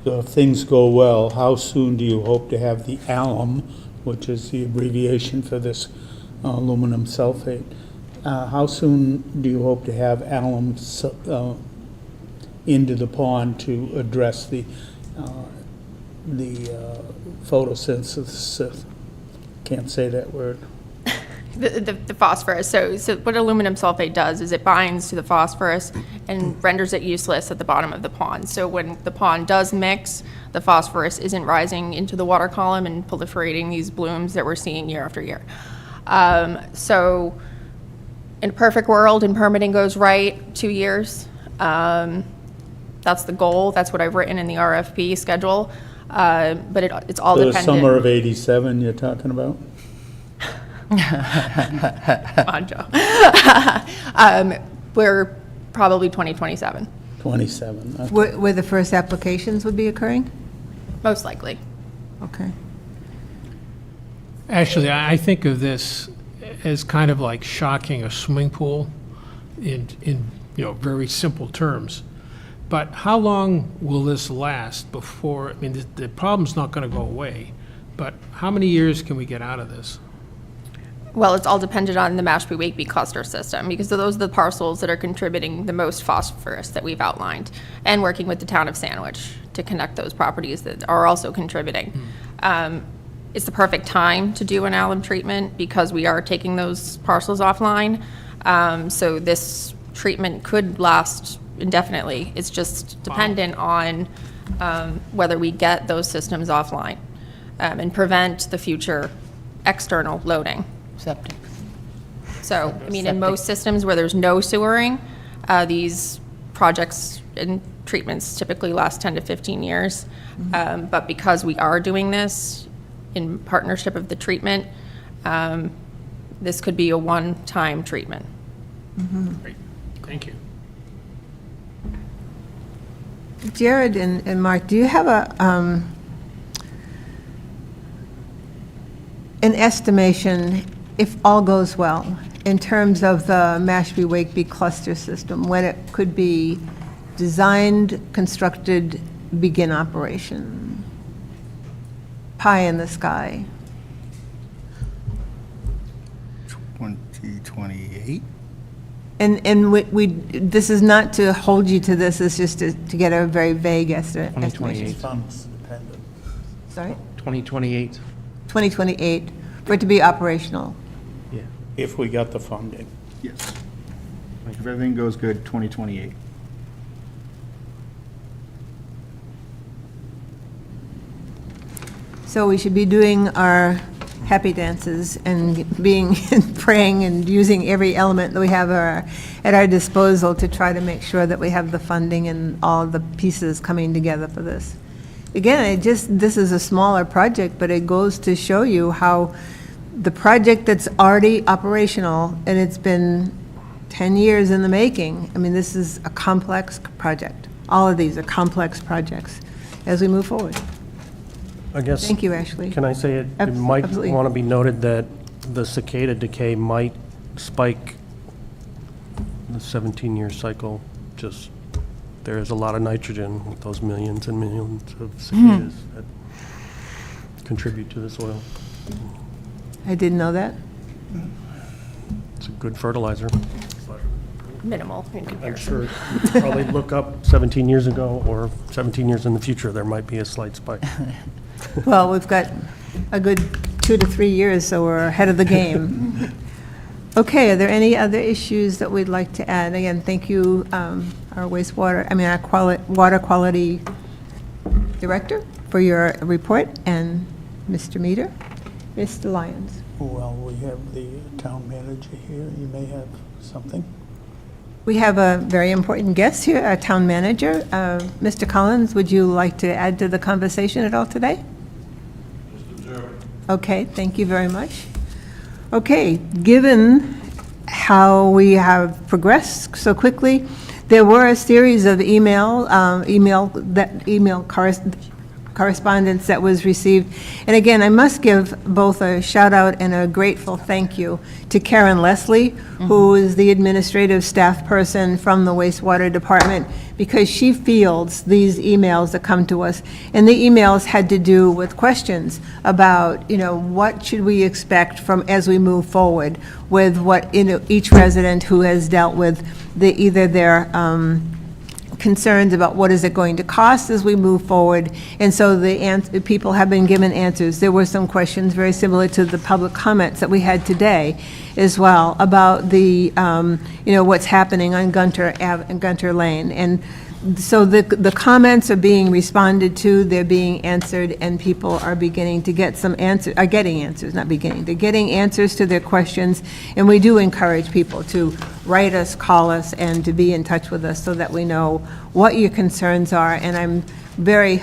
So if things go well, how soon do you hope to have the alum, which is the abbreviation for this aluminum sulfate? How soon do you hope to have alum into the pond to address the photosynthesis? Can't say that word. The phosphorus. So what aluminum sulfate does is it binds to the phosphorus and renders it useless at the bottom of the pond. So when the pond does mix, the phosphorus isn't rising into the water column and proliferating these blooms that we're seeing year after year. So in a perfect world, and permitting goes right, 2 years. That's the goal. That's what I've written in the RFP schedule. But it's all The dependent. summer of '87 you're talking about? Come on, Joe. We're probably 2027, 27. Okay. Where the first applications would be occurring? most likely. Okay. Actually, I think of this as kind of like shocking a swimming pool in very simple terms. But how long will this last before, the problem's not going to go away, but how many years can we get out of this? Well, it's all dependent on the Mashpee-Wakeby cluster system, because those are the parcels that are contributing the most phosphorus that we've outlined, and working with the town of Sandwich to connect those properties that are also contributing. It's the perfect time to do an alum treatment because we are taking those parcels offline. So this treatment could last indefinitely. It's just dependent on whether we get those systems offline and prevent the future external loading. Septic. So, in most systems where there's no sewering, these projects and treatments typically last 10 to 15 years. But because we are doing this in partnership of the treatment, this could be a one-time treatment. Great, thank you. Jared and Mark, do you have an estimation, if all goes well, in terms of the Mashpee-Wakeby cluster system, when it could be designed, constructed, begin operation? Pie in the sky. 2028? And this is not to hold you to this, it's just to get a very vague estimation. 2028. Funds dependent. Sorry? 2028. 2028, for it to be operational. Yeah. If we got the funding. Yes. If everything goes good, 2028. So we should be doing our happy dances and being, and praying and using every element that we have at our disposal to try to make sure that we have the funding and all the pieces coming together for this. Again, this is a smaller project, but it goes to show you how the project that's already operational, and it's been 10 years in the making, I mean, this is a complex project. All of these are complex projects as we move forward. I guess. Thank you, Ashley. Can I say it might Absolutely. want to be noted that the cicada decay might spike the 17-year cycle. Just, there is a lot of nitrogen with those millions and millions of cicadas that contribute to the soil. I didn't know that. It's a good fertilizer. Minimal in I'm comparison. sure you could probably look up 17 years ago or 17 years in the future, there might be a slight spike. Well, we've got a good 2 to 3 years, so we're ahead of the game. Okay, are there any other issues that we'd like to add? Again, thank you, our water quality director for your report, and Mr. Meter. Mr. Lyons. Well, we have the town manager here. You may have something. We have a very important guest here, our town manager. Mr. Collins, would you like to add to the conversation at all today? Okay, thank you very much. Okay, given how we have progressed so quickly, there were a series of email correspondence that was received. And again, I must give both a shout out and a grateful thank you to Karen Leslie, who is the administrative staff person from the wastewater department, because she fields these emails that come to us. And the emails had to do with questions about, what should we expect from as we move forward with what, each resident who has dealt with either their concerns about what is it going to cost as we move forward. And so the people have been given answers. There were some questions very similar to the public comments that we had today as well about the, what's happening on Gunter Lane. And so the comments are being responded to, they're being answered, and people are beginning to get some answers, are getting answers, not beginning, they're getting answers to their questions. And we do encourage people to write us, call us, and to be in touch with us so that we know what your concerns are. And I'm very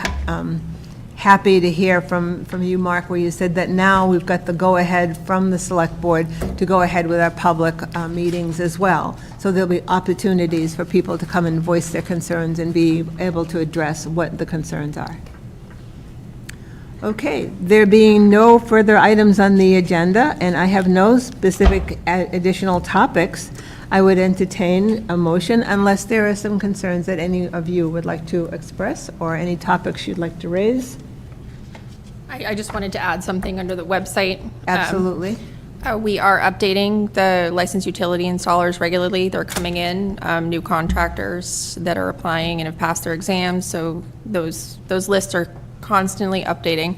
happy to hear from you, Mark, where you said that now we've got the go-ahead from the select board to go ahead with our public meetings as well. So there'll be opportunities for people to come and voice their concerns and be able to address what the concerns are. Okay, there being no further items on the agenda, and I have no specific additional topics, I would entertain a motion unless there are some concerns that any of you would like to express or any topics you'd like to raise. I just wanted to add something under the website. Absolutely. We are updating the licensed utility installers regularly. They're coming in, new contractors that are applying and have passed their exams, so those lists are constantly updating.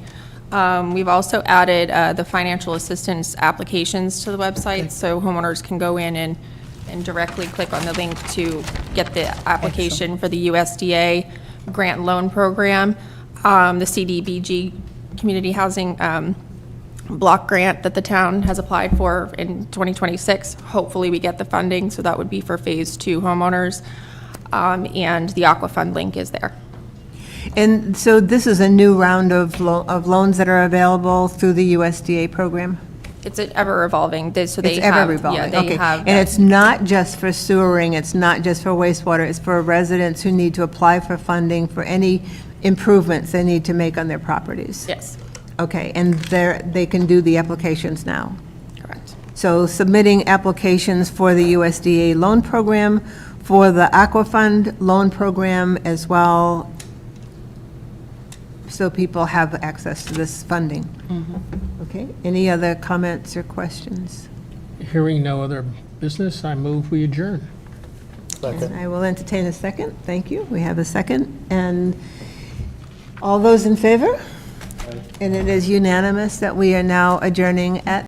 We've also added the financial assistance applications to the website, so homeowners can go in and directly click on the link to get the application for the USDA grant loan program, the CDBG community housing block grant that the town has applied for in 2026. Hopefully we get the funding, so that would be for phase 2 homeowners, and the Aqua Fund link is there. And so this is a new round of loans that are available through the USDA program? It's ever evolving. So they It's have, ever revolving, yeah, they okay. have. And it's not just for sewering, it's not just for wastewater, it's for residents who need to apply for funding for any improvements they need to make on their properties? Yes, Okay, and they can do the applications now? correct. So submitting applications for the USDA loan program, for the Aqua Fund loan program as well, so people have access to this funding. Okay, any other comments or questions? Hearing no other business, I move we adjourn. And I will entertain a second. Thank you. We have a second. And all those in favor? And it is unanimous that we are now adjourning at